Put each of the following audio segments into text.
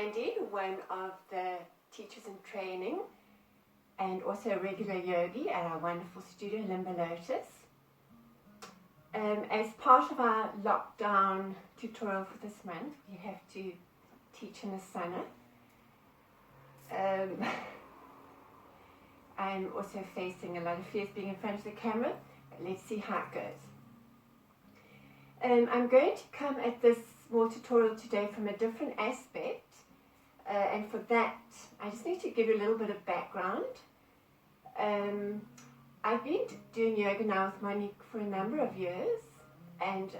Mandy, one of the teachers in training and also a regular yogi at our wonderful studio, Limba Lotus. As part of our lockdown tutorial for this month, we have to teach in Trikonasana. I'm also facing a lot of fears being in front of the camera, but let's see how it goes. I'm going to come at this small tutorial today from a different aspect, and for that I just need to give you a little bit of background. I've been doing yoga now with Monique for a number of years, and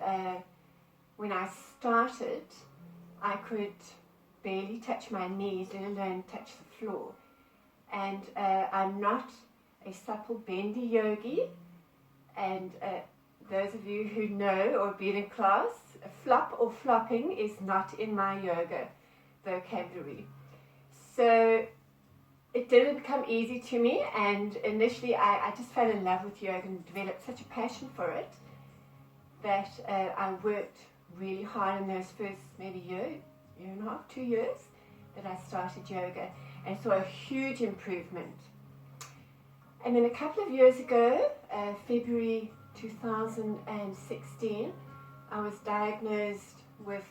when I started I could barely touch my knees, let alone touch the floor. And I'm not a supple bendy yogi, and those of you who know or been in class, flop or flopping is not in my yoga vocabulary. So it didn't come easy to me, and initially I just fell in love with yoga and developed such a passion for it that I worked really hard in those first maybe year and a half, 2 years that I started yoga, and saw a huge improvement. And then a couple of years ago, February 2016, I was diagnosed with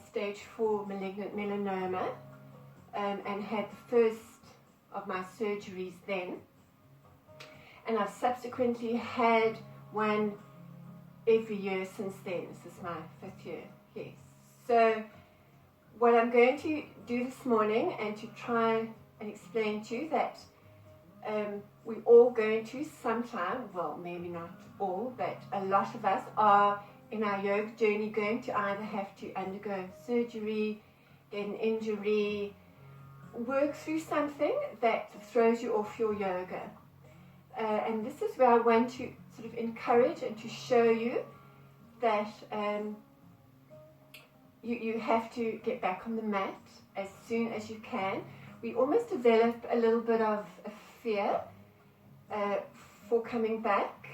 stage 4 malignant melanoma, and had the first of my surgeries then. And I've subsequently had one every year since then. This is my 5th year, yes. So what I'm going to do this morning, and to try and explain to you that we're all going to sometime, well maybe not all, but a lot of us are in our yoga journey going to either have to undergo surgery, get an injury, work through something that throws you off your yoga. And this is where I want to sort of encourage and to show you that you have to get back on the mat as soon as you can. We almost develop a little bit of a fear for coming back.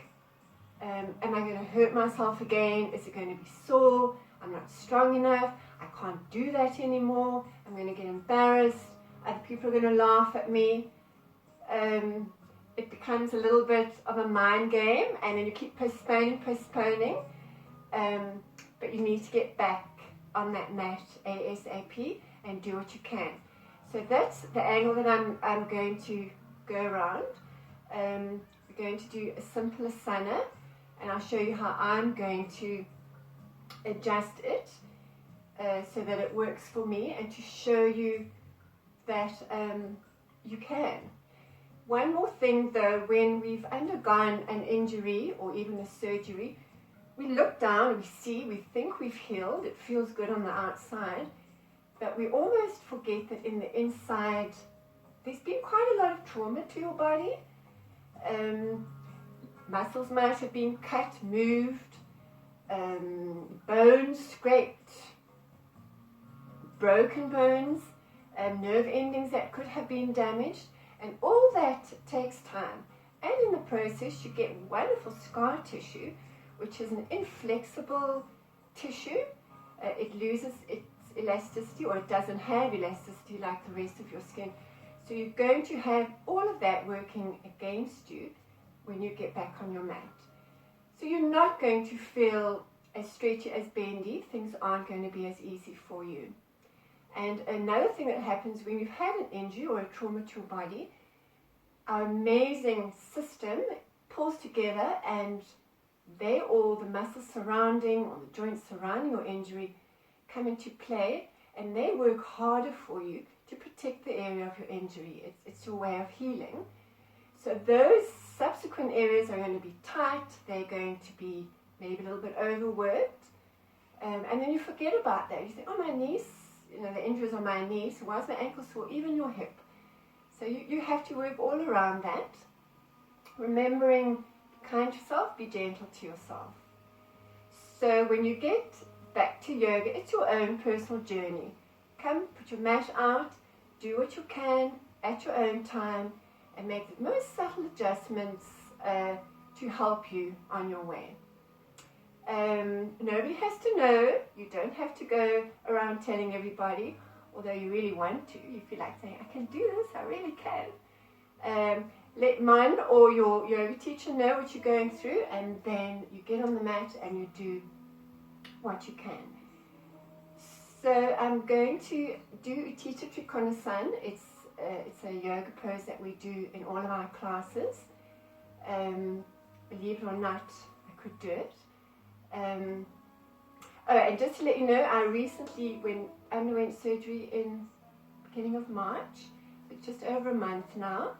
Am I going to hurt myself again? Is it going to be sore? I'm not strong enough. I can't do that anymore. I'm going to get embarrassed. Other people are going to laugh at me. It becomes a little bit of a mind game, and then you keep postponing, but you need to get back on that mat ASAP and do what you can. So that's the angle that I'm going to go around. We're going to do a simple asana, and I'll show you how I'm going to adjust it so that it works for me, and to show you that you can. One more thing though, when we've undergone an injury or even a surgery, we look down, we see, we think we've healed, it feels good on the outside, but we almost forget that in the inside there's been quite a lot of trauma to your body. Muscles might have been cut, moved, bones scraped, broken bones, nerve endings that could have been damaged, and all that takes time. And in the process you get wonderful scar tissue, which is an inflexible tissue. It loses its elasticity, or it doesn't have elasticity like the rest of your skin. So you're going to have all of that working against you when you get back on your mat. So you're not going to feel as stretchy, as bendy. Things aren't going to be as easy for you. And another thing that happens when you've had an injury or a trauma to your body, our amazing system pulls together, and the muscles surrounding, or the joints surrounding your injury, come into play, and they work harder for you to protect the area of your injury. It's your way of healing. So those subsequent areas are going to be tight, they're going to be maybe a little bit overworked, and then you forget about that. You think, oh, my knees, the injuries on my knees, why is my ankle sore, even your hip? So you have to work all around that, remembering, be kind to yourself, be gentle to yourself. So when you get back to yoga, it's your own personal journey. Come, put your mat out, do what you can at your own time, and make the most subtle adjustments to help you on your way. Nobody has to know. You don't have to go around telling everybody, although you really want to. You feel like saying, I can do this, I really can. Let mine or your yoga teacher know what you're going through, and then you get on the mat and you do what you can. So I'm going to do Uttitha Trikonasana. It's a yoga pose that we do in all of our classes. Believe it or not, I could do it. And just to let you know, I recently underwent surgery in the beginning of March. It's just over a month now.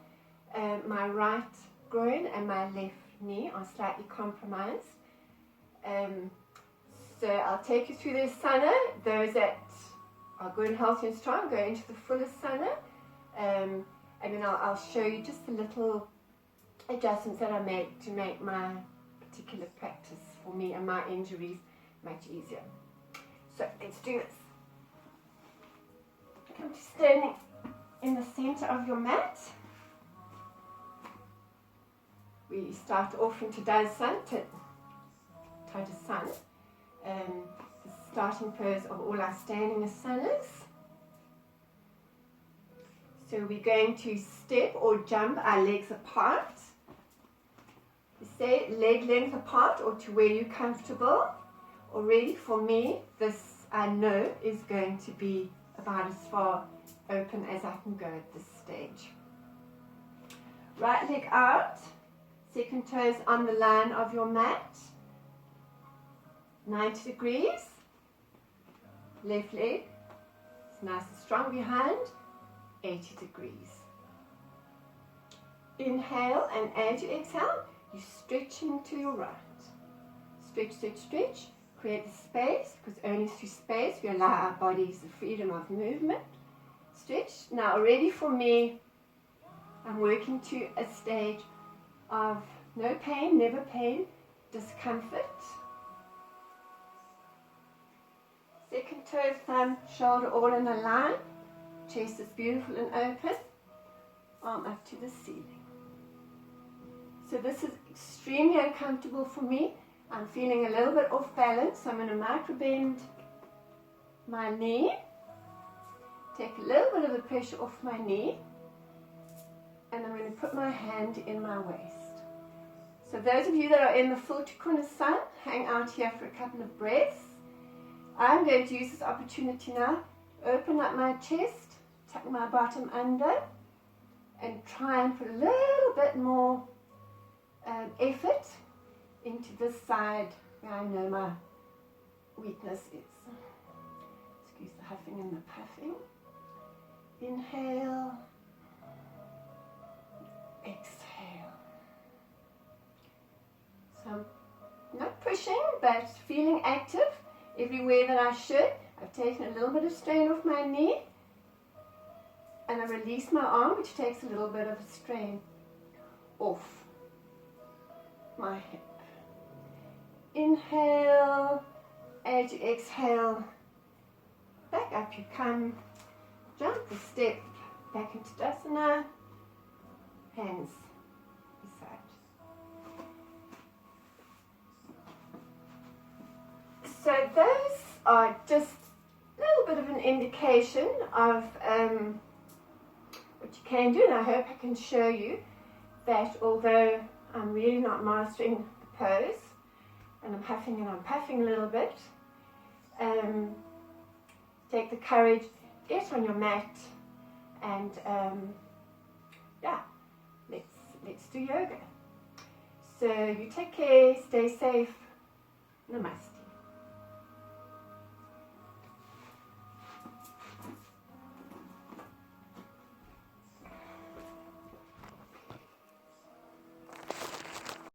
My right groin and my left knee are slightly compromised. So I'll take you through the asana. Those that are good and healthy and strong go into the full asana. And then I'll show you just the little adjustments that I make to make my particular practice for me and my injuries much easier. So let's do this. Come to standing in the center of your mat. We start off into Tadasana. The starting pose of all our standing asanas. So we're going to step or jump our legs apart. Say leg length apart or to where you're comfortable. Already for me, this I know is going to be about as far open as I can go at this stage. Right leg out, second toes on the line of your mat, 90 degrees. Left leg is nice and strong behind, 80 degrees. Inhale, and as you exhale, you stretch into your right. Stretch, stretch, stretch. Create the space, because only through space we allow our bodies the freedom of movement. Stretch. Now already for me, I'm working to a stage of no pain, never pain, discomfort. Second toe, thumb, shoulder all in a line. Chest is beautiful and open. Arm up to the ceiling. So this is extremely uncomfortable for me. I'm feeling a little bit off balance, so I'm going to micro bend my knee. Take a little bit of the pressure off my knee. And I'm going to put my hand in my waist. So those of you that are in the full Trikonasana, hang out here for a couple of breaths. I'm going to use this opportunity now, open up my chest, tuck my bottom under, and try and put a little bit more effort into this side where I know my weakness is. Excuse the huffing and the puffing. Inhale. Exhale. So I'm not pushing, but feeling active everywhere that I should. I've taken a little bit of strain off my knee, and I release my arm, which takes a little bit of a strain off my hip. Inhale, as you exhale, back up you come, jump the step back into Tadasana, hands beside. So those are just a little bit of an indication of what you can do, and I hope I can show you that although I'm really not mastering the pose, and I'm huffing and I'm puffing a little bit, take the courage, get on your mat, and yeah, let's do yoga. So you take care, stay safe, namaste.